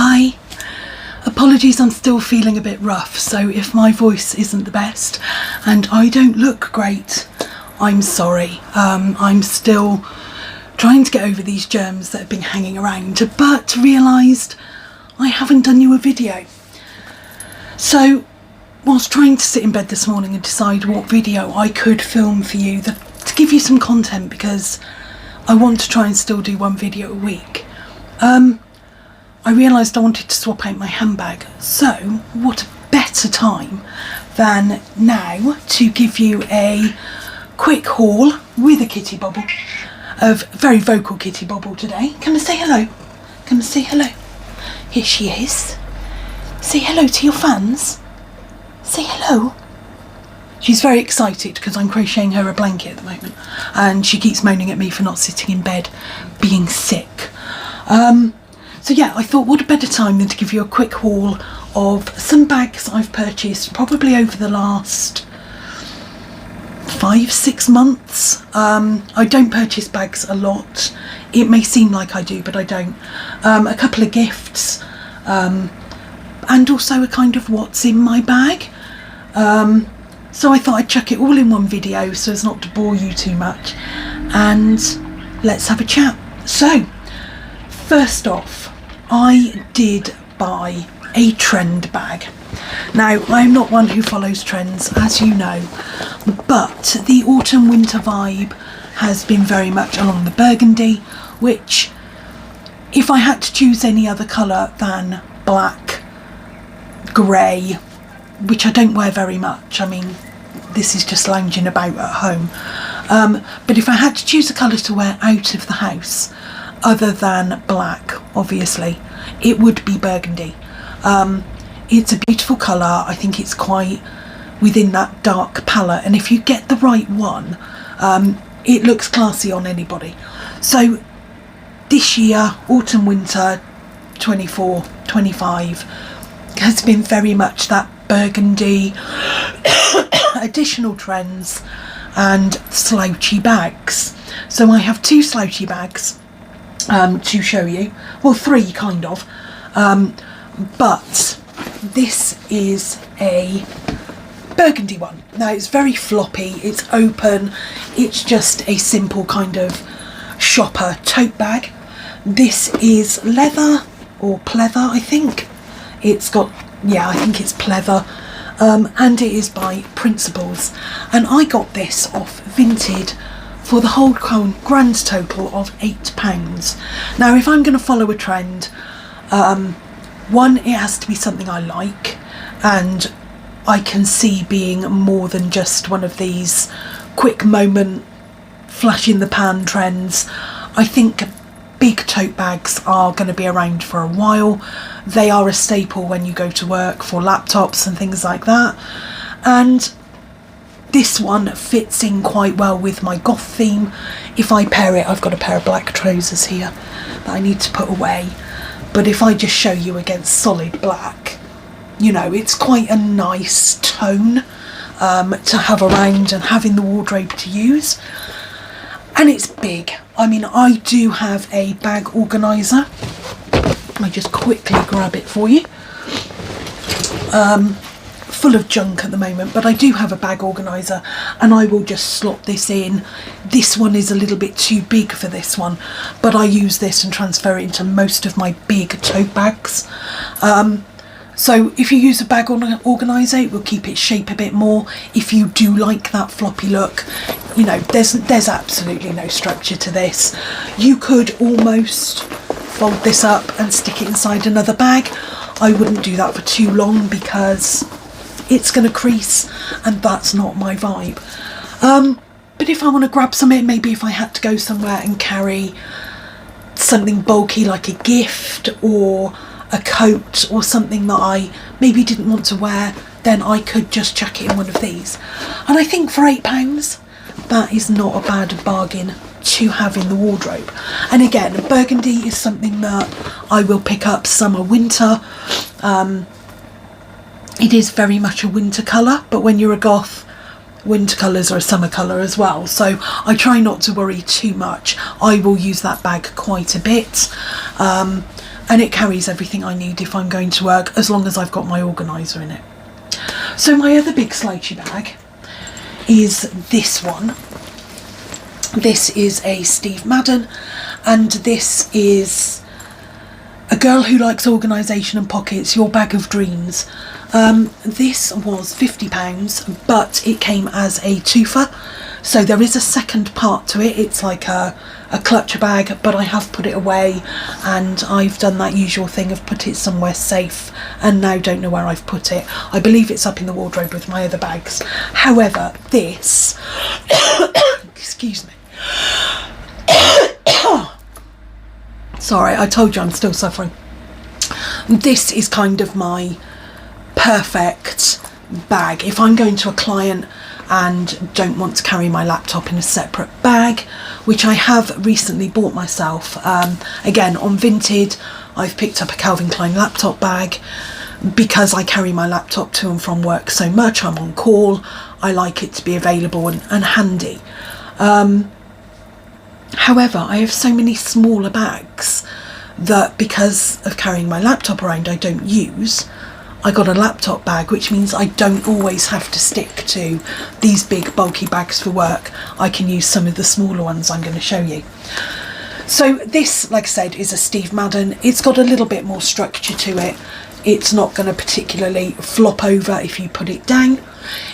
Hi. Apologies, I'm still feeling a bit rough, so if my voice isn't the best and I don't look great, I'm sorry. I'm still trying to get over these germs that have been hanging around, but realised I haven't done you a video. So whilst trying to sit in bed this morning and decide what video I could film for you to give you some content, because I want to try and still do one video a week, I realised I wanted to swap out my handbag. So what a better time than now to give you a quick haul with a kitty bobble, of very vocal kitty bobble today. Come and say hello. Come and say hello. Here she is. Say hello to your fans. Say hello. She's very excited because I'm crocheting her a blanket at the moment, and she keeps moaning at me for not sitting in bed being sick. So yeah, I thought what a better time than to give you a quick haul of some bags I've purchased probably over the last 5-6 months. I don't purchase bags a lot. It may seem like I do, but I don't. A couple of gifts, and also a kind of what's in my bag. So I thought I'd chuck it all in one video so as not to bore you too much, and let's have a chat. So first off, I did buy a trend bag. Now, I'm not one who follows trends, as you know, but the autumn winter vibe has been very much along the burgundy, which, if I had to choose any other colour than black, grey, which I don't wear very much, I mean, this is just lounging about at home, but if I had to choose a colour to wear out of the house, other than black, obviously, it would be burgundy. It's a beautiful colour. I think it's quite within that dark palette, and if you get the right one, it looks classy on anybody. So this year, autumn winter 24-25 has been very much that burgundy, additional trends and slouchy bags. So I have 2 slouchy bags to show you, well, 3 kind of, but this is a burgundy one. Now, it's very floppy, it's open, it's just a simple kind of shopper tote bag. This is leather or pleather, I think. It's got, yeah, I think it's pleather, and it is by Principles, and I got this off Vinted for the whole grand total of £8. Now, if I'm going to follow a trend, one, it has to be something I like, and I can see being more than just one of these quick moment flash in the pan trends. I think big tote bags are going to be around for a while. They are a staple when you go to work for laptops and things like that, and this one fits in quite well with my goth theme. If I pair it, I've got a pair of black trousers here that I need to put away, but if I just show you against solid black, you know, it's quite a nice tone to have around and have in the wardrobe to use. And it's big. I mean, I do have a bag organiser. I just quickly grab it for you. Full of junk at the moment, but I do have a bag organiser, and I will just slot this in. This one is a little bit too big for this one, but I use this and transfer it into most of my big tote bags. So if you use a bag organiser, it will keep its shape a bit more. If you do like that floppy look, you know, there's absolutely no structure to this. You could almost fold this up and stick it inside another bag. I wouldn't do that for too long because it's going to crease, and that's not my vibe. But if I want to grab something, maybe if I had to go somewhere and carry something bulky like a gift or a coat or something that I maybe didn't want to wear, then I could just chuck it in one of these. And I think for £8, that is not a bad bargain to have in the wardrobe. And again, burgundy is something that I will pick up summer, winter. It is very much a winter colour, but when you're a goth, winter colours are a summer colour as well, so I try not to worry too much. I will use that bag quite a bit, and it carries everything I need if I'm going to work, as long as I've got my organiser in it. So my other big slouchy bag is this one. This is a Steve Madden, and this is a girl who likes organisation and pockets, your bag of dreams. This was £50, but it came as a twofer, so there is a second part to it. It's like a clutcher bag, but I have put it away, and I've done that usual thing of put it somewhere safe, and now don't know where I've put it. I believe it's up in the wardrobe with my other bags. However, this excuse me. Sorry, I told you I'm still suffering. This is kind of my perfect bag. If I'm going to a client and don't want to carry my laptop in a separate bag, which I have recently bought myself, again on Vinted, I've picked up a Calvin Klein laptop bag because I carry my laptop to and from work so much. I'm on call, I like it to be available and handy. However, I have so many smaller bags that because of carrying my laptop around I don't use. I got a laptop bag, which means I don't always have to stick to these big bulky bags for work. I can use some of the smaller ones I'm going to show you. So this, like I said, is a Steve Madden. It's got a little bit more structure to it. It's not going to particularly flop over if you put it down.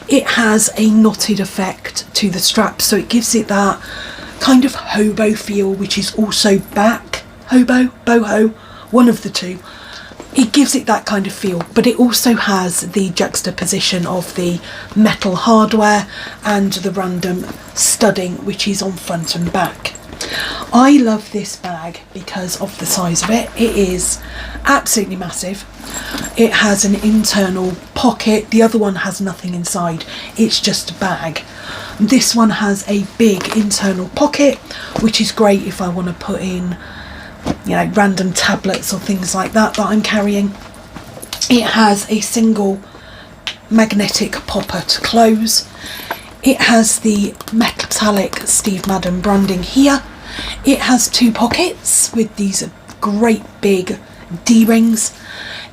It has a knotted effect to the strap, so it gives it that kind of hobo feel, which is also back hobo, boho, one of the two. It gives it that kind of feel, but it also has the juxtaposition of the metal hardware and the random studding, which is on front and back. I love this bag because of the size of it. It is absolutely massive. It has an internal pocket. The other one has nothing inside. It's just a bag. This one has a big internal pocket, which is great if I want to put in, you know, random tablets or things like that I'm carrying. It has a single magnetic popper to close. It has the metallic Steve Madden branding here. It has two pockets with these great big D-rings.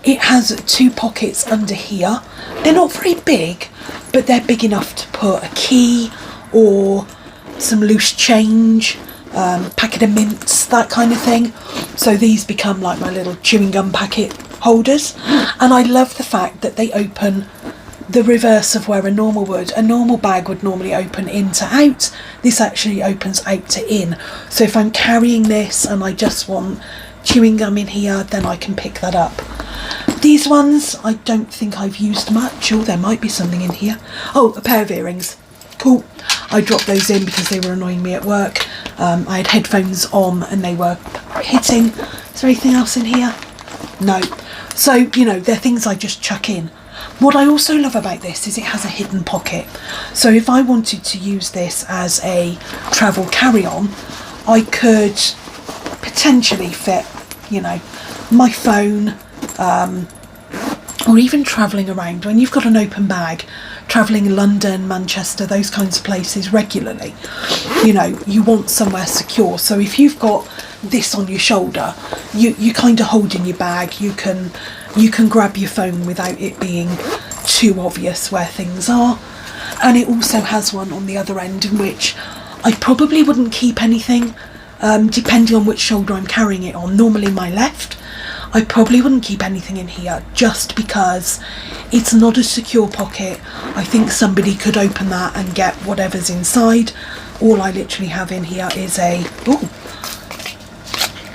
It has two pockets under here. They're not very big, but they're big enough to put a key or some loose change, packet of mints, that kind of thing. So these become like my little chewing gum packet holders, and I love the fact that they open the reverse of where a normal would. A normal bag would normally open in to out. This actually opens out to in, so if I'm carrying this and I just want chewing gum in here, then I can pick that up. These ones I don't think I've used much. Oh, there might be something in here. Oh, a pair of earrings. Cool. I dropped those in because they were annoying me at work. I had headphones on and they were hitting. Is there anything else in here? No. So, you know, they're things I just chuck in. What I also love about this is it has a hidden pocket. So if I wanted to use this as a travel carry-on, I could potentially fit, you know, my phone, or even travelling around. When you've got an open bag, travelling in London, Manchester, those kinds of places regularly, you know, you want somewhere secure. So if you've got this on your shoulder, you kind of holding your bag, you can grab your phone without it being too obvious where things are. And it also has one on the other end in which I probably wouldn't keep anything, depending on which shoulder I'm carrying it on. Normally my left. I probably wouldn't keep anything in here just because it's not a secure pocket. I think somebody could open that and get whatever's inside. All I literally have in here is a... oh,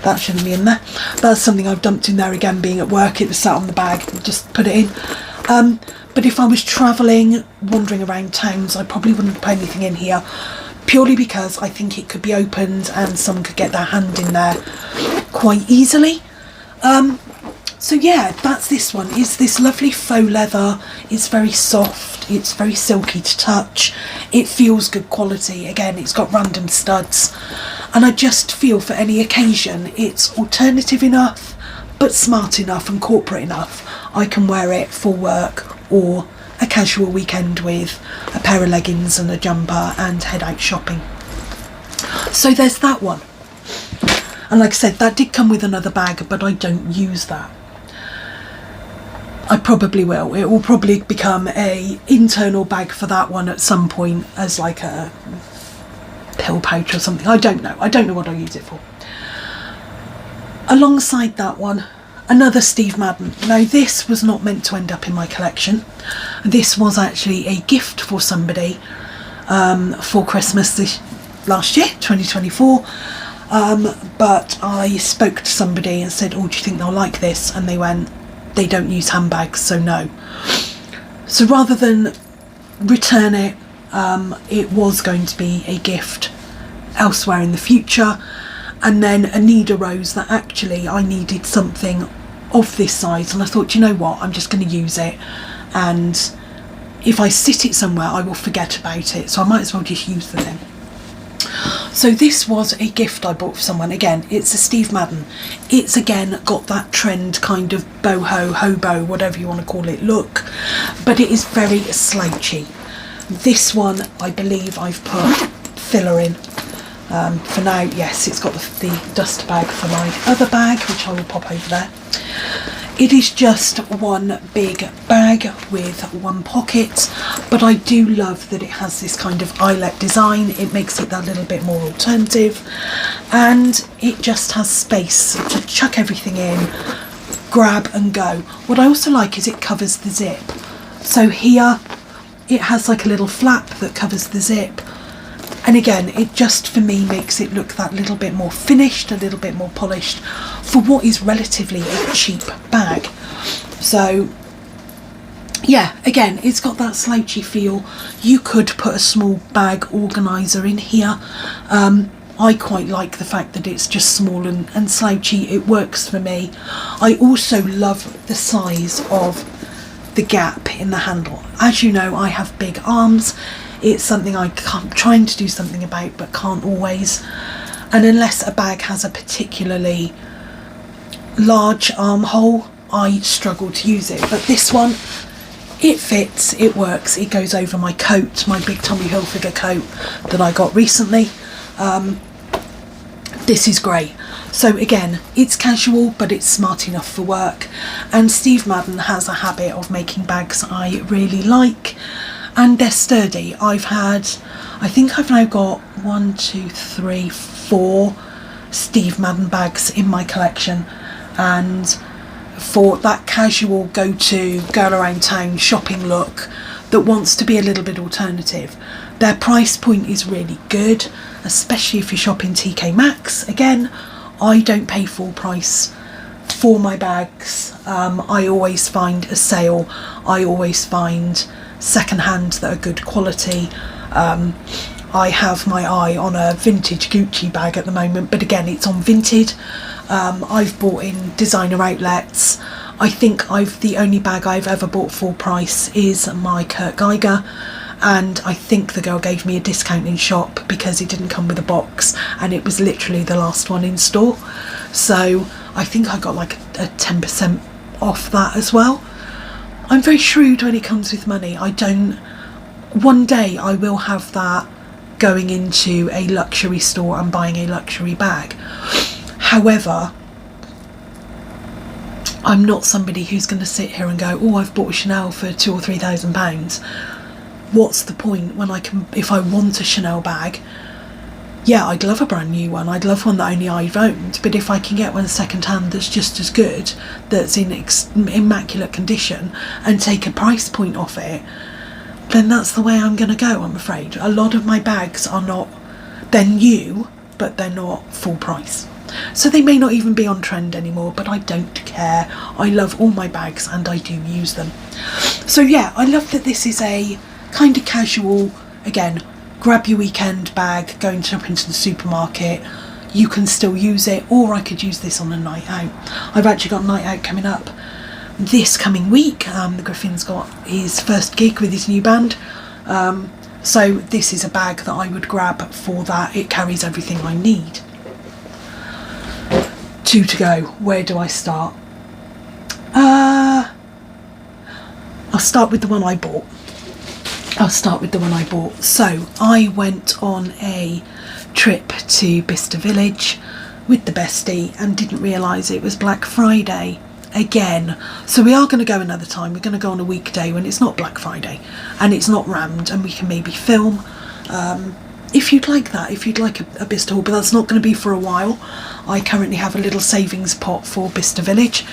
that shouldn't be in there. That's something I've dumped in there again, being at work. It was sat on the bag, just put it in. But if I was travelling, wandering around towns, I probably wouldn't put anything in here, purely because I think it could be opened and someone could get their hand in there quite easily. So yeah, that's this one. It's this lovely faux leather. It's very soft. It's very silky to touch. It feels good quality. Again, it's got random studs. And I just feel for any occasion, it's alternative enough, but smart enough and corporate enough. I can wear it for work or a casual weekend with a pair of leggings and a jumper and head out shopping. So there's that one. And like I said, that did come with another bag, but I don't use that. I probably will. It will probably become a internal bag for that one at some point as like a pill pouch or something. I don't know. I don't know what I'll use it for. Alongside that one, another Steve Madden. Now this was not meant to end up in my collection. This was actually a gift for somebody for Christmas last year, 2024. But I spoke to somebody and said, oh, do you think they'll like this? And they went, they don't use handbags, so no. So rather than return it, it was going to be a gift elsewhere in the future. And then a need arose that actually I needed something of this size, and I thought, you know what, I'm just going to use it, and if I sit it somewhere I will forget about it, so I might as well just use the thing. So this was a gift I bought for someone. Again, it's a Steve Madden. It's again got that trend kind of boho, hobo, whatever you want to call it, look, but it is very slouchy. This one, I believe I've put filler in. For now, yes, it's got the dust bag for my other bag, which I will pop over there. It is just one big bag with one pocket, but I do love that it has this kind of eyelet design. It makes it that little bit more alternative, and it just has space to chuck everything in, grab and go. What I also like is it covers the zip. So here it has like a little flap that covers the zip. And again, it just for me makes it look that little bit more finished, a little bit more polished for what is relatively a cheap bag. So yeah, again, it's got that slouchy feel. You could put a small bag organiser in here. I quite like the fact that it's just small and slouchy. It works for me. I also love the size of the gap in the handle. As you know, I have big arms. It's something I'm trying to do something about, but can't always. And unless a bag has a particularly large armhole, I struggle to use it. But this one, it fits, it works, it goes over my coat, my big Tommy Hilfiger coat that I got recently. This is great. So again, it's casual, but it's smart enough for work. And Steve Madden has a habit of making bags I really like. And they're sturdy. I think I've now got 1, 2, 3, 4 Steve Madden bags in my collection, and for that casual go-to, girl around town shopping look that wants to be a little bit alternative. Their price point is really good, especially if you're shopping TK Maxx. Again, I don't pay full price for my bags. I always find a sale. I always find second hand that are good quality. I have my eye on a vintage Gucci bag at the moment, but again, it's on Vinted. I've bought in designer outlets. I think the only bag I've ever bought full price is my Kurt Geiger, and I think the girl gave me a discount in shop because it didn't come with a box and it was literally the last one in store. So I think I got like a 10% off that as well. I'm very shrewd when it comes with money. One day I will have that going into a luxury store and buying a luxury bag. However, I'm not somebody who's going to sit here and go, oh, I've bought a Chanel for £2,000 or £3,000. What's the point when if I want a Chanel bag, yeah, I'd love a brand new one. I'd love one that only I've owned. But if I can get one second hand that's just as good, that's in immaculate condition, and take a price point off it, then that's the way I'm going to go, I'm afraid. A lot of my bags are not, they're new, but they're not full price. So they may not even be on trend anymore, but I don't care. I love all my bags and I do use them. So yeah, I love that this is a kind of casual, again, grab your weekend bag, going up into the supermarket, you can still use it, or I could use this on a night out. I've actually got a night out coming up this coming week. The Griffin's got his first gig with his new band, so this is a bag that I would grab for that. It carries everything I need. 2 to go. Where do I start? I'll start with the one I bought. So I went on a trip to Bicester Village with the bestie and didn't realise it was Black Friday again. So we are going to go another time. We're going to go on a weekday when it's not Black Friday and it's not rammed, and we can maybe film if you'd like that, if you'd like a Bicester haul, but that's not going to be for a while. I currently have a little savings pot for Bicester Village.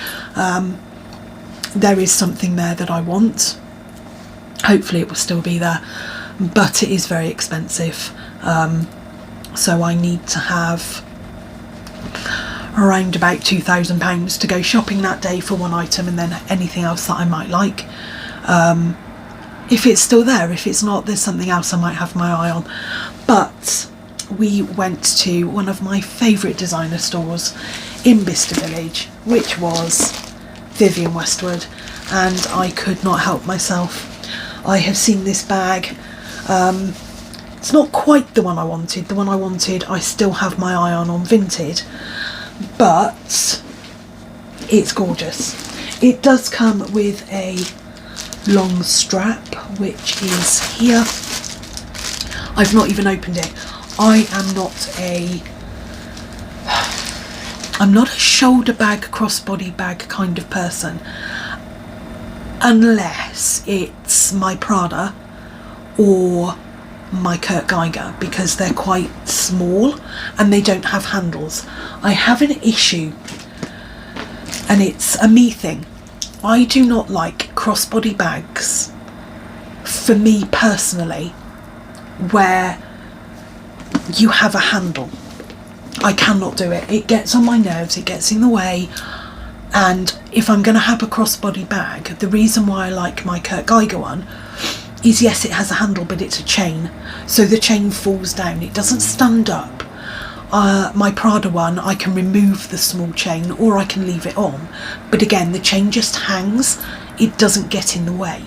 There is something there that I want. Hopefully it will still be there, but it is very expensive. So I need to have around about £2,000 to go shopping that day for one item, and then anything else that I might like. If it's still there. If it's not, there's something else I might have my eye on. But we went to one of my favourite designer stores in Bicester Village, which was Vivienne Westwood, and I could not help myself. I have seen this bag. It's not quite the one I wanted. The one I wanted I still have my eye on Vinted, but it's gorgeous. It does come with a long strap, which is here. I've not even opened it. I'm not a shoulder bag, crossbody bag kind of person, unless it's my Prada or my Kurt Geiger, because they're quite small and they don't have handles. I have an issue, and it's a me thing. I do not like crossbody bags, for me personally, where you have a handle. I cannot do it. It gets on my nerves, it gets in the way. And if I'm going to have a crossbody bag, the reason why I like my Kurt Geiger one is, yes, it has a handle, but it's a chain, so the chain falls down, it doesn't stand up. My Prada one, I can remove the small chain or I can leave it on, but again, the chain just hangs, it doesn't get in the way.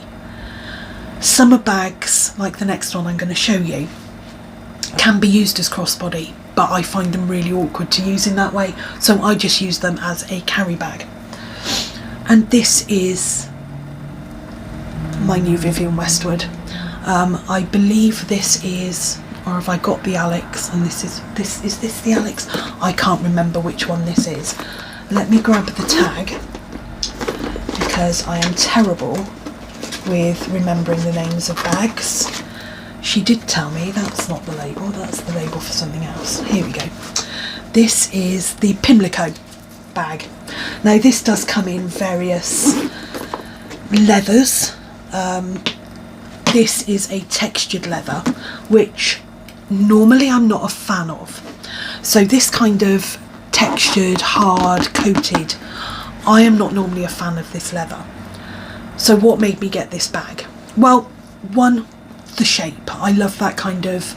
Summer bags, like the next one I'm going to show you, can be used as crossbody, but I find them really awkward to use in that way, so I just use them as a carry bag. And this is my new Vivienne Westwood. I believe this is, or have I got the Alex, and is this the Alex? I can't remember which one this is. Let me grab the tag, because I am terrible with remembering the names of bags. She did tell me that's not the label, that's the label for something else. Here we go. This is the Pimlico bag. Now this does come in various leathers. This is a textured leather, which normally I'm not a fan of. So this kind of textured, hard, coated, I am not normally a fan of this leather. So what made me get this bag? Well, one, the shape. I love that kind of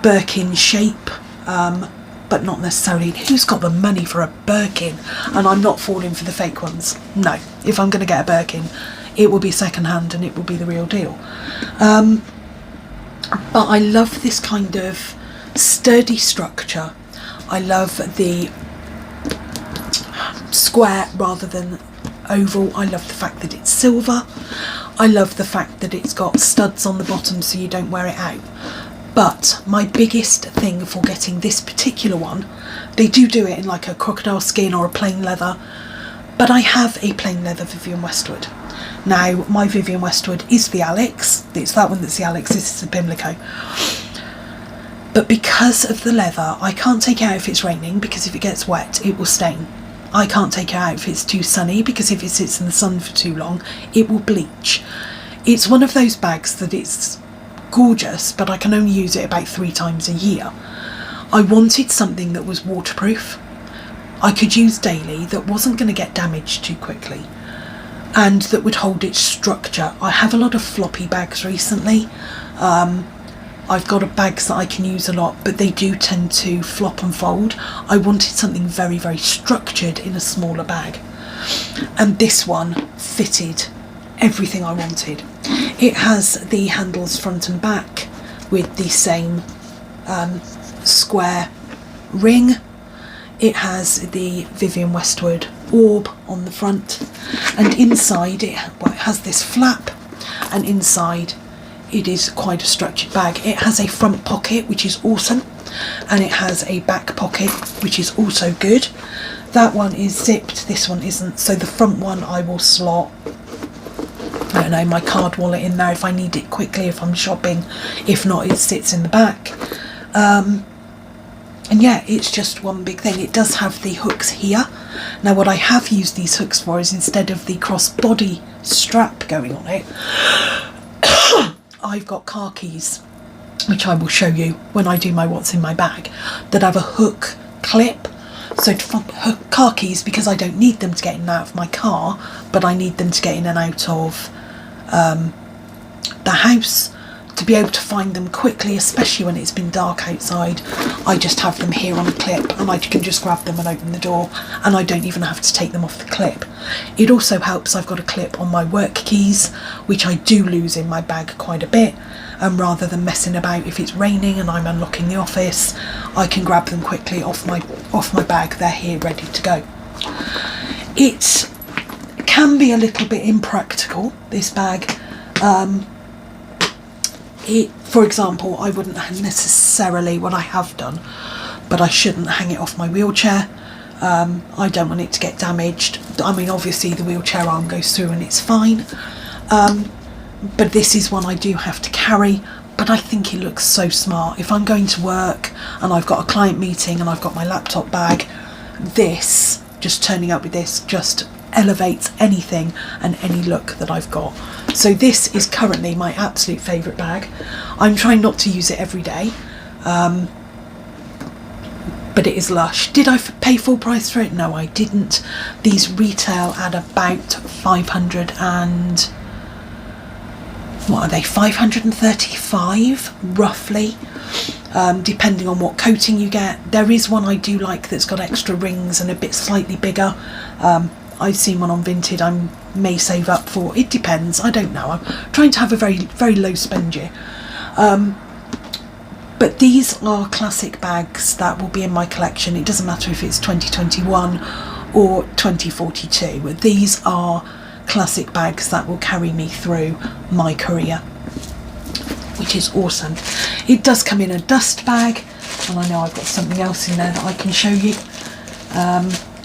Birkin shape, but not necessarily. Who's got the money for a Birkin? And I'm not falling for the fake ones. No, if I'm going to get a Birkin, it will be second hand and it will be the real deal. But I love this kind of sturdy structure. I love the square rather than oval. I love the fact that it's silver. I love the fact that it's got studs on the bottom so you don't wear it out. But my biggest thing for getting this particular one, they do it in like a crocodile skin or a plain leather, but I have a plain leather Vivienne Westwood. Now, my Vivienne Westwood is the Alex. It's that one that's the Alex, this is the Pimlico. But because of the leather, I can't take it out if it's raining, because if it gets wet, it will stain. I can't take it out if it's too sunny, because if it sits in the sun for too long, it will bleach. It's one of those bags that it's gorgeous, but I can only use it about 3 times a year. I wanted something that was waterproof, I could use daily, that wasn't going to get damaged too quickly, and that would hold its structure. I have a lot of floppy bags recently. I've got bags that I can use a lot, but they do tend to flop and fold. I wanted something very, very structured in a smaller bag, and this one fitted everything I wanted. It has the handles front and back with the same square ring. It has the Vivienne Westwood orb on the front, and inside it has this flap, and inside it is quite a structured bag. It has a front pocket, which is awesome. and it has a back pocket, which is also good. That one is zipped, this one isn't, so the front one I will slot, I don't know, my card wallet in there if I need it quickly, if I'm shopping. If not, it sits in the back. And yeah, it's just one big thing. It does have the hooks here. Now what I have used these hooks for is, instead of the crossbody strap going on it, I've got car keys, which I will show you when I do my what's in my bag, that have a hook clip. So to hook car keys, because I don't need them to get in and out of my car, but I need them to get in and out of the house, to be able to find them quickly, especially when it's been dark outside. I just have them here on a clip, and I can just grab them and open the door, and I don't even have to take them off the clip. It also helps, I've got a clip on my work keys, which I do lose in my bag quite a bit, and rather than messing about, if it's raining and I'm unlocking the office, I can grab them quickly off my bag. They're here ready to go. It can be a little bit impractical, this bag. For example, I wouldn't necessarily, what I have done, but I shouldn't hang it off my wheelchair. I don't want it to get damaged. I mean, obviously the wheelchair arm goes through and it's fine. But this is one I do have to carry, but I think it looks so smart. If I'm going to work and I've got a client meeting and I've got my laptop bag, this, just turning up with this, just elevates anything and any look that I've got. So this is currently my absolute favourite bag. I'm trying not to use it every day, but it is lush. Did I pay full price for it? No, I didn't. These retail at about 500 and... what are they, 535 roughly, depending on what coating you get. There is one I do like that's got extra rings and a bit slightly bigger. I've seen one on Vinted I may save up for. It depends, I don't know. I'm trying to have a very, very low spend year. But these are classic bags that will be in my collection. It doesn't matter if it's 2021 or 2042. These are classic bags that will carry me through my career, which is awesome. It does come in a dust bag, and I know I've got something else in there that I can show you.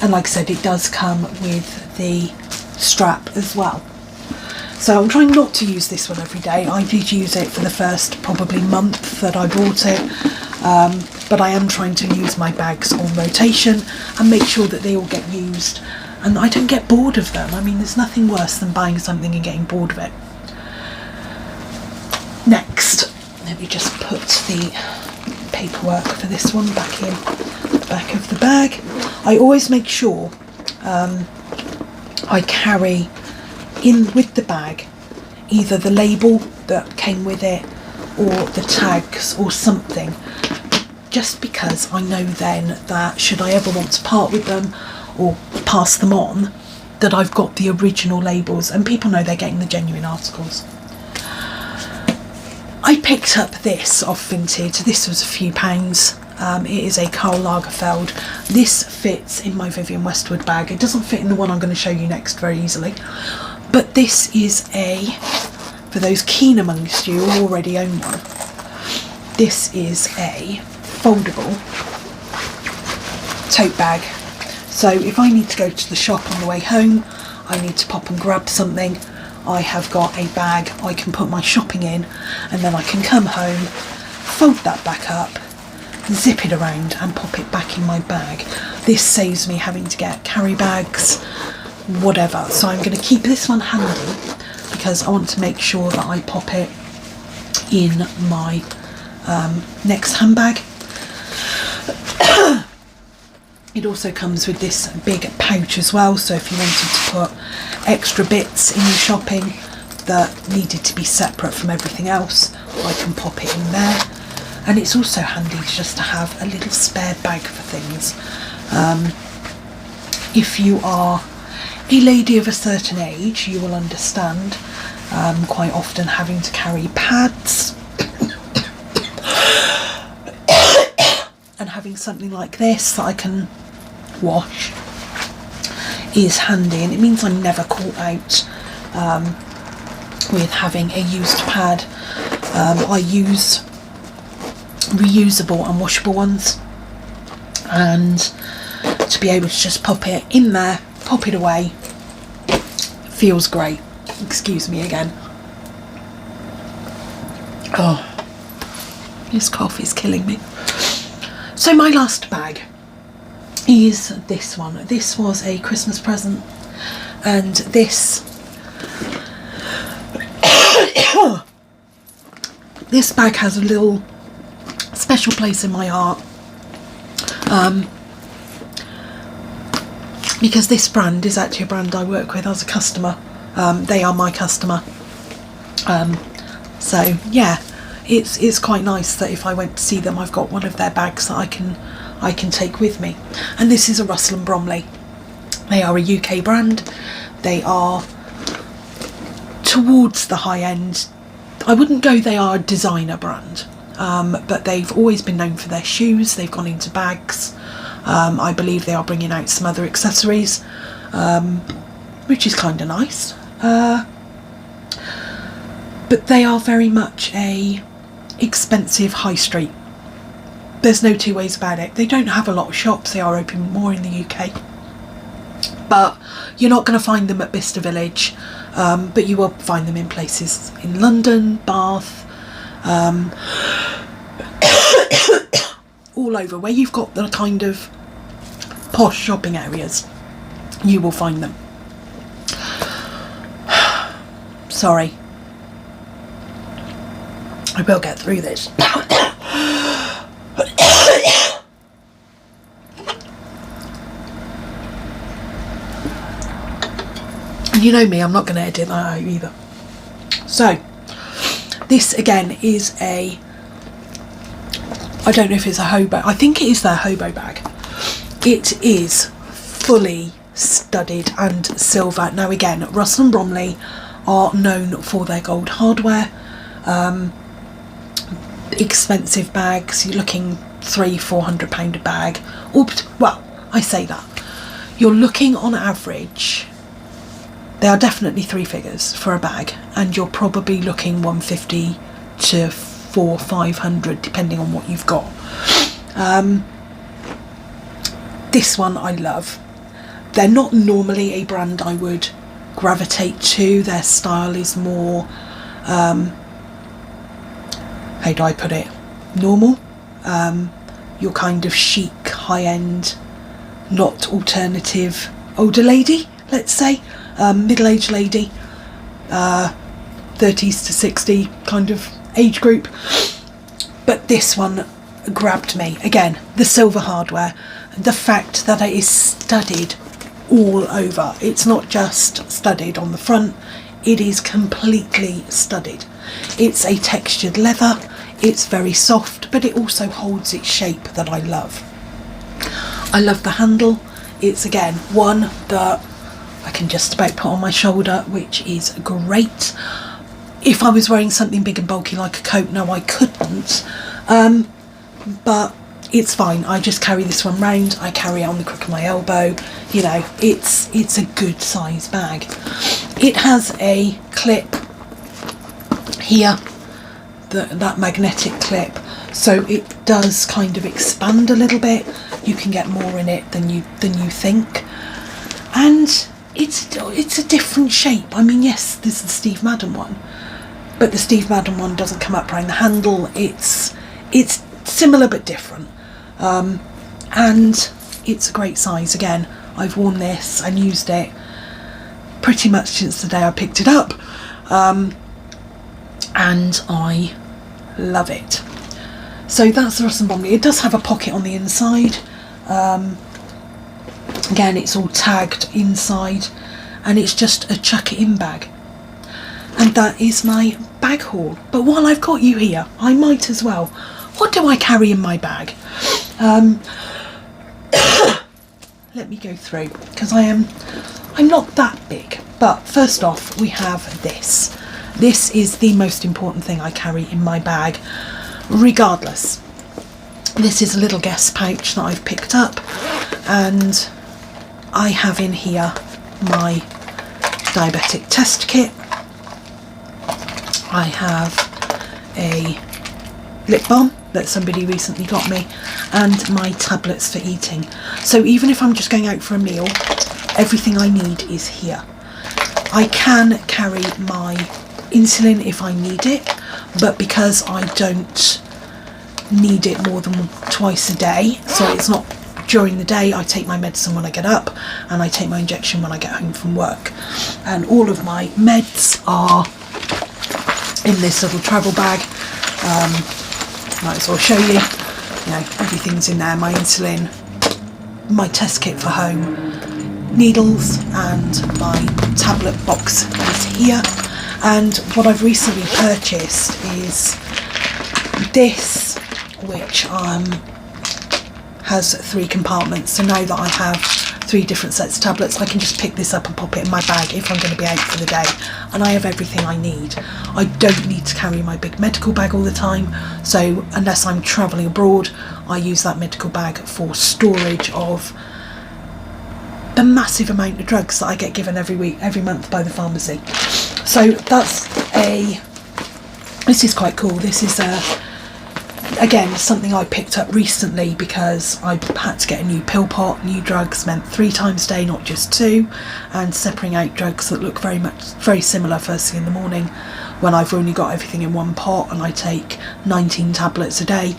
And like I said, it does come with the strap as well. So I'm trying not to use this one every day. I did use it for the first probably month that I bought it, but I am trying to use my bags on rotation and make sure that they all get used and I don't get bored of them. I mean, there's nothing worse than buying something and getting bored of it. Next, let me just put the paperwork for this one back in the back of the bag. I always make sure I carry in with the bag either the label that came with it or the tags or something, just because I know then that should I ever want to part with them or pass them on, that I've got the original labels and people know they're getting the genuine articles. I picked up this off Vinted. This was a few pounds. It is a Karl Lagerfeld. This fits in my Vivienne Westwood bag. It doesn't fit in the one I'm going to show you next very easily. But this is a, for those keen amongst you who already own one, this is a foldable tote bag. So if I need to go to the shop on the way home, I need to pop and grab something, I have got a bag I can put my shopping in, and then I can come home, fold that back up, zip it around and pop it back in my bag. This saves me having to get carry bags, whatever. So I'm going to keep this one handy because I want to make sure that I pop it in my next handbag. It also comes with this big pouch as well, so if you wanted to put extra bits in your shopping that needed to be separate from everything else, I can pop it in there. And it's also handy just to have a little spare bag for things. If you are a lady of a certain age, you will understand quite often having to carry pads and having something like this that I can wash is handy, and it means I'm never caught out with having a used pad. I use reusable and washable ones, and to be able to just pop it in there, pop it away, feels great. Excuse me again. Oh, this cough is killing me. So my last bag is this one. This was a Christmas present, and this this bag has a little special place in my heart, because this brand is actually a brand I work with as a customer. They are my customer, so yeah, it's quite nice that if I went to see them, I've got one of their bags that I can take with me. And this is a Russell & Bromley. They are a UK brand. They are towards the high end. I wouldn't go they are a designer brand, but they've always been known for their shoes. They've gone into bags. I believe they are bringing out some other accessories, which is kind of nice. But they are very much a expensive high street. There's no two ways about it. They don't have a lot of shops. They are open more in the UK, but you're not going to find them at Bicester Village, but you will find them in places in London, Bath, all over where you've got the kind of posh shopping areas. You will find them. Sorry, I will get through this. You know me, I'm not going to edit that out either. So this again is a, I don't know if it's a hobo, I think it is their hobo bag. It is fully studded and silver. Now again, Russell & Bromley are known for their gold hardware. Expensive bags, you're looking £300-400 a bag, or, well, I say that, you're looking on average, they are definitely three figures for a bag, and you're probably looking 150 to 400-500 depending on what you've got. This one I love. They're not normally a brand I would gravitate to. Their style is more, how do I put it, normal. Your kind of chic, high-end, not alternative older lady, let's say, middle-aged lady, 30s to 60 kind of age group. But this one grabbed me. Again, the silver hardware, the fact that it is studded all over. It's not just studded on the front, it is completely studded. It's a textured leather, it's very soft, but it also holds its shape that I love. I love the handle. It's again one that I can just about put on my shoulder, which is great. If I was wearing something big and bulky like a coat, no, I couldn't, but it's fine. I just carry this one round, I carry it on the crook of my elbow, you know, it's a good size bag. It has a clip here, that magnetic clip, so it does kind of expand a little bit. You can get more in it than you think, and it's a different shape. I mean, yes, this is the Steve Madden one, but the Steve Madden one doesn't come up around the handle. It's similar but different, and it's a great size. Again, I've worn this and used it pretty much since the day I picked it up, and I love it. So that's the Russell & Bromley. It does have a pocket on the inside. Again, it's all tagged inside, and it's just a chuck it in bag. And that is my bag haul. But while I've got you here, I might as well. What do I carry in my bag? Let me go through, because I'm not that big. But first off, we have this. This is the most important thing I carry in my bag, regardless. This is a little guest pouch that I've picked up, and I have in here my diabetic test kit. I have a lip balm, that somebody recently got me, and my tablets for eating. So even if I'm just going out for a meal, everything I need is here. I can carry my insulin if I need it, but because I don't need it more than twice a day, so it's not during the day. I take my medicine when I get up, and I take my injection when I get home from work. And all of my meds are in this little travel bag. Might as well show you. You know, everything's in there. My insulin, my test kit for home, needles, and my tablet box is here. And what I've recently purchased is this, which has 3 compartments. So now that I have 3 different sets of tablets, I can just pick this up and pop it in my bag if I'm going to be out for the day, and I have everything I need. I don't need to carry my big medical bag all the time, so unless I'm travelling abroad, I use that medical bag for storage of the massive amount of drugs that I get given every month by the pharmacy. So this is quite cool. This is again, something I picked up recently because I had to get a new pill pot. New drugs meant 3 times a day, not just 2, and separating out drugs that look very similar first thing in the morning when I've only got everything in one pot and I take 19 tablets a day.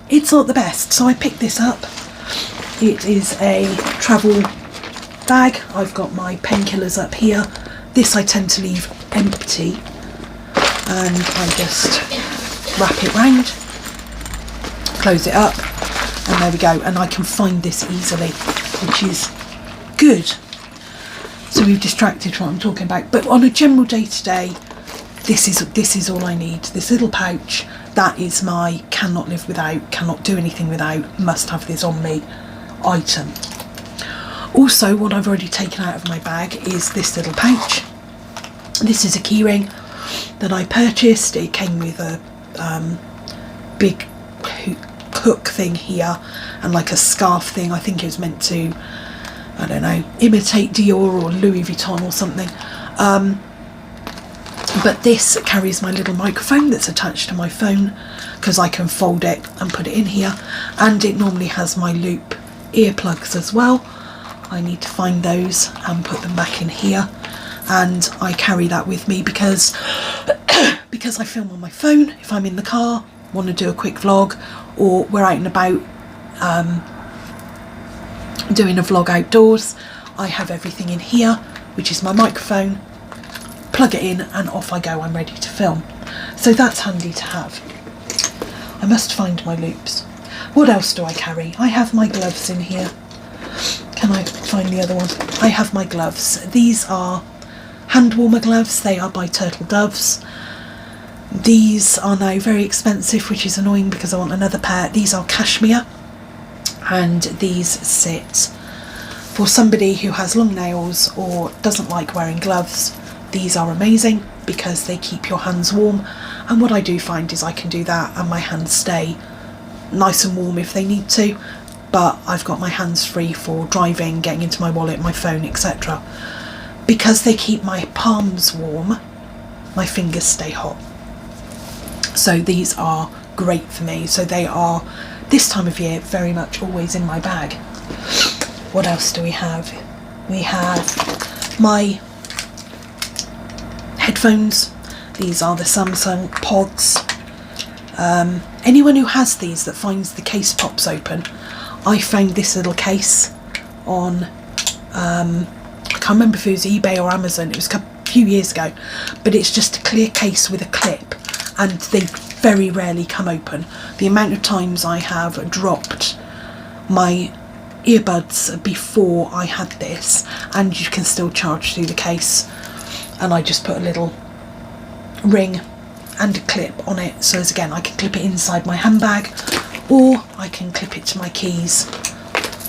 It's not the best, so I picked this up. It is a travel bag. I've got my painkillers up here. This I tend to leave empty, and I just wrap it round, close it up, and there we go. And I can find this easily, which is good. So we've distracted from what I'm talking about, but on a general day-to-day, this is all I need. This little pouch, that is my cannot live without, cannot do anything without, must have this on me item. Also, what I've already taken out of my bag is this little pouch. This is a keyring that I purchased. It came with a big hook thing here and like a scarf thing. I think it was meant to, I don't know, imitate Dior or Louis Vuitton or something. But this carries my little microphone that's attached to my phone, because I can fold it and put it in here, and it normally has my loop earplugs as well. I need to find those and put them back in here, and I carry that with me because I film on my phone if I'm in the car, want to do a quick vlog, or we're out and about doing a vlog outdoors. I have everything in here, which is my microphone, plug it in and off I go, I'm ready to film. So that's handy to have. I must find my loops. What else do I carry? I have my gloves in here. Can I find the other one? I have my gloves. These are hand warmer gloves. They are by Turtle Doves. These are now very expensive, which is annoying because I want another pair. These are cashmere, and these sit for somebody who has long nails or doesn't like wearing gloves. These are amazing because they keep your hands warm, and what I do find is I can do that and my hands stay nice and warm if they need to, but I've got my hands free for driving, getting into my wallet, my phone, etc. Because they keep my palms warm, my fingers stay hot. So these are great for me. So they are, this time of year, very much always in my bag. What else do we have? We have my headphones. These are the Samsung Pods. Anyone who has these that finds the case pops open, I found this little case on, I can't remember if it was eBay or Amazon, it was a few years ago, but it's just a clear case with a clip, and they very rarely come open. The amount of times I have dropped my earbuds before I had this, and you can still charge through the case, and I just put a little ring and a clip on it, so as again I can clip it inside my handbag, or I can clip it to my keys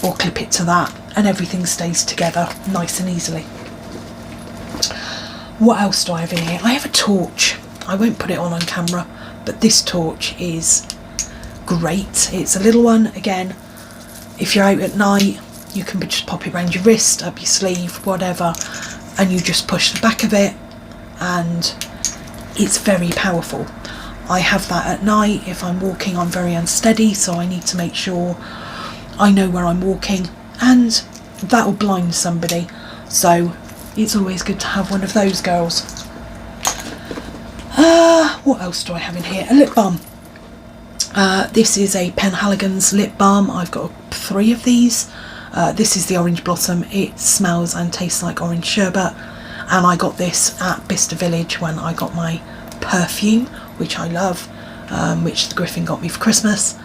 or clip it to that, and everything stays together nice and easily. What else do I have in here? I have a torch. I won't put it on camera, but this torch is great. It's a little one. Again, if you're out at night, you can just pop it around your wrist, up your sleeve, whatever, and you just push the back of it, and it's very powerful. I have that at night. If I'm walking, I'm very unsteady, so I need to make sure I know where I'm walking, and that will blind somebody, so it's always good to have one of those girls. What else do I have in here? A lip balm. This is a Penhaligon's lip balm. I've got 3 of these. This is the Orange Blossom. It smells and tastes like orange sherbet, and I got this at Bicester Village when I got my perfume, which I love, which the Griffin got me for Christmas,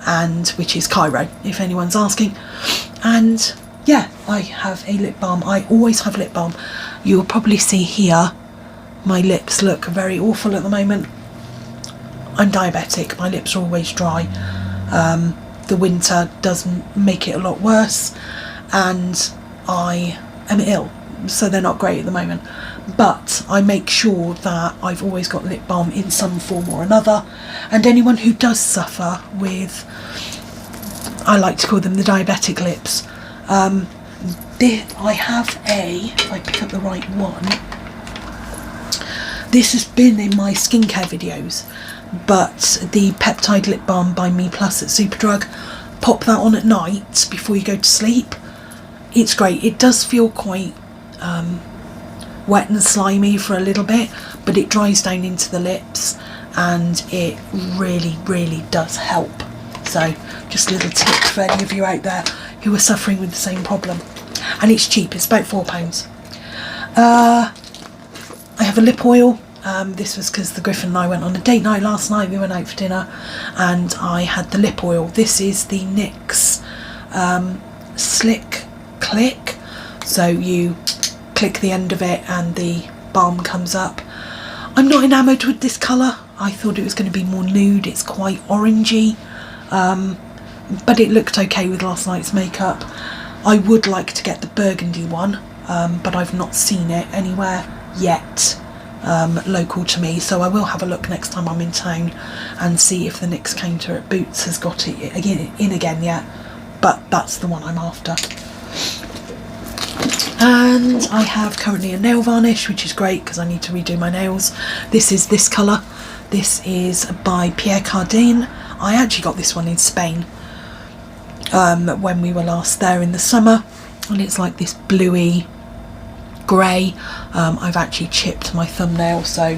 and which is Cairo, if anyone's asking. And yeah, I have a lip balm. I always have lip balm. You'll probably see here my lips look very awful at the moment. I'm diabetic, my lips are always dry. The winter doesn't make it a lot worse, and I am ill, so they're not great at the moment. But I make sure that I've always got lip balm in some form or another. And anyone who does suffer with, I like to call them the diabetic lips, I have if I pick up the right one, this has been in my skincare videos, but the peptide lip balm by Me Plus at Superdrug, pop that on at night before you go to sleep. It's great. It does feel quite wet and slimy for a little bit, but it dries down into the lips, and it really does help. So just a little tip for any of you out there who are suffering with the same problem. And it's cheap, it's about £4. I have a lip oil. This was because the Griffin and I went on a date night last night. We went out for dinner and I had the lip oil. This is the NYX Slick Click. So you click the end of it and the balm comes up. I'm not enamoured with this colour. I thought it was going to be more nude. It's quite orangey, but it looked okay with last night's makeup. I would like to get the burgundy one, but I've not seen it anywhere yet local to me, so I will have a look next time I'm in town and see if the NYX counter at Boots has got it in again yet, but that's the one I'm after. And I have currently a nail varnish, which is great because I need to redo my nails. This is this colour. This is by Pierre Cardin. I actually got this one in Spain when we were last there in the summer, and it's like this bluey grey. I've actually chipped my thumbnail, so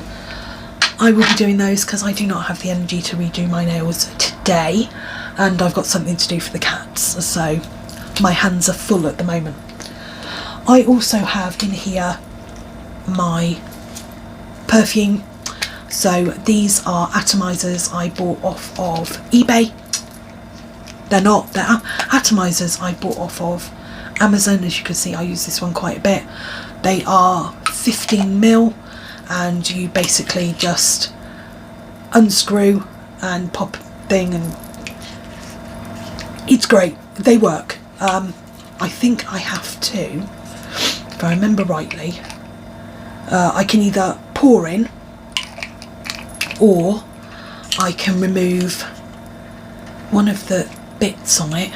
I will be doing those because I do not have the energy to redo my nails today, and I've got something to do for the cats, so my hands are full at the moment. I also have in here my perfume. So these are atomizers I bought off of eBay. They're atomizers I bought off of Amazon. As you can see, I use this one quite a bit. They are 15ml, and you basically just unscrew and pop thing, and it's great. They work. I think I have to, if I remember rightly, I can either pour in or I can remove one of the bits on it.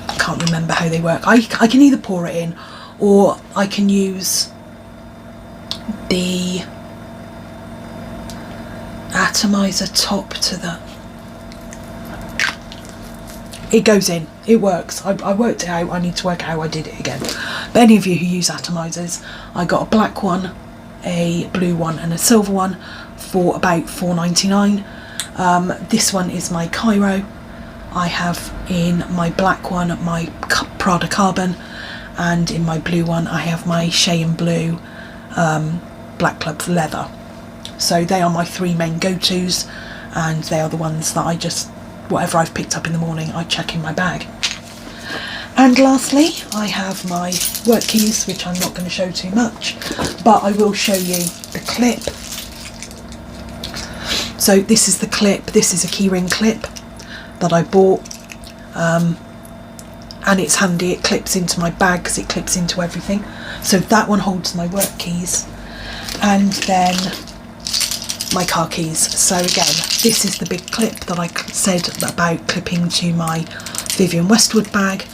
I can't remember how they work. I can either pour it in or I can use the atomizer top to the... It goes in, it works. I worked it out. I need to work out how I did it again. But any of you who use atomizers, I got a black one, a blue one and a silver one for about £4.99. This one is my Cairo. I have in my black one my Prada Carbon, and in my blue one I have my Shea and Blue Black Club Leather. So they are my 3 main go-tos, and they are the ones that I just, whatever I've picked up in the morning, I check in my bag. And lastly, I have my work keys, which I'm not going to show too much, but I will show you the clip. So this is the clip. This is a keyring clip that I bought, and it's handy. It clips into my bag because it clips into everything. So that one holds my work keys, and then my car keys. So again, this is the big clip that I said about clipping to my Vivienne Westwood bag.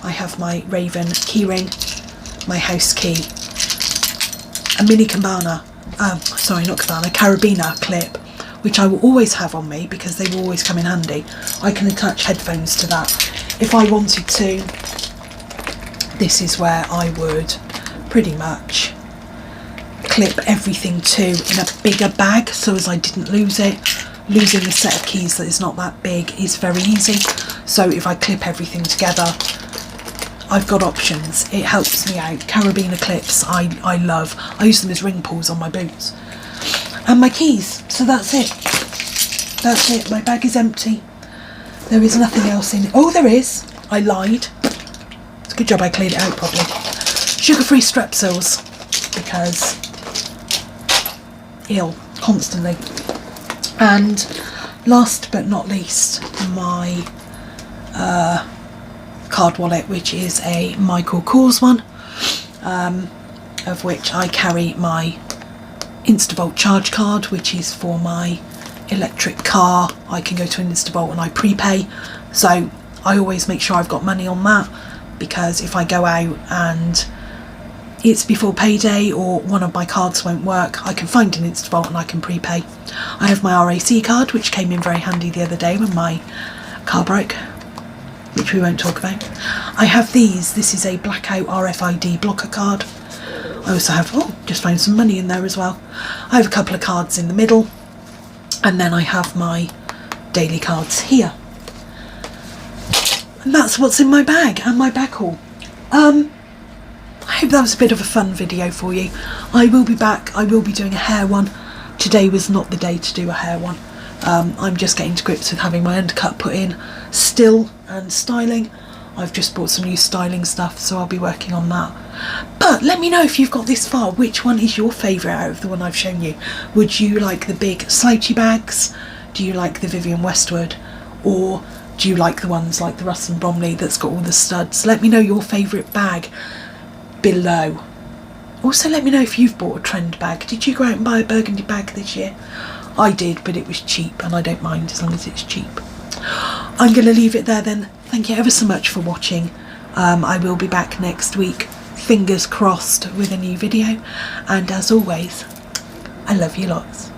I have my Raven keyring, my house key, a mini Carabiner clip, which I will always have on me because they will always come in handy. I can attach headphones to that. If I wanted to, this is where I would pretty much clip everything to in a bigger bag so as I didn't lose it. Losing a set of keys that is not that big is very easy. So if I clip everything together, I've got options. It helps me out. Carabiner clips, I love. I use them as ring pulls on my boots. And my keys. So that's it. That's it. My bag is empty. There is nothing else in it. Oh, there is. I lied. It's a good job I cleared it out properly. Sugar-free Strepsils, because ill constantly. And last but not least, my card wallet, which is a Michael Kors one, of which I carry my Instavolt charge card, which is for my electric car. I can go to an Instavolt and I prepay, so I always make sure I've got money on that, because if I go out and it's before payday or one of my cards won't work, I can find an Instavolt and I can prepay. I have my RAC card, which came in very handy the other day when my car broke, which we won't talk about. I have these. This is a blackout RFID blocker card. I also have, just found some money in there as well. I have a couple of cards in the middle, and then I have my daily cards here. And that's what's in my bag and my bag haul. I hope that was a bit of a fun video for you. I will be back. I will be doing a hair one. Today was not the day to do a hair one. I'm just getting to grips with having my undercut put in still and styling. I've just bought some new styling stuff, so I'll be working on that. But let me know if you've got this far, which one is your favourite out of the one I've shown you. Would you like the big slouchy bags? Do you like the Vivienne Westwood? Or do you like the ones like the Russell and Bromley that's got all the studs? Let me know your favourite bag below. Also let me know if you've bought a trend bag. Did you go out and buy a burgundy bag this year? I did, but it was cheap, and I don't mind as long as it's cheap. I'm going to leave it there then. Thank you ever so much for watching. I will be back next week, fingers crossed, with a new video, and as always, I love you lots.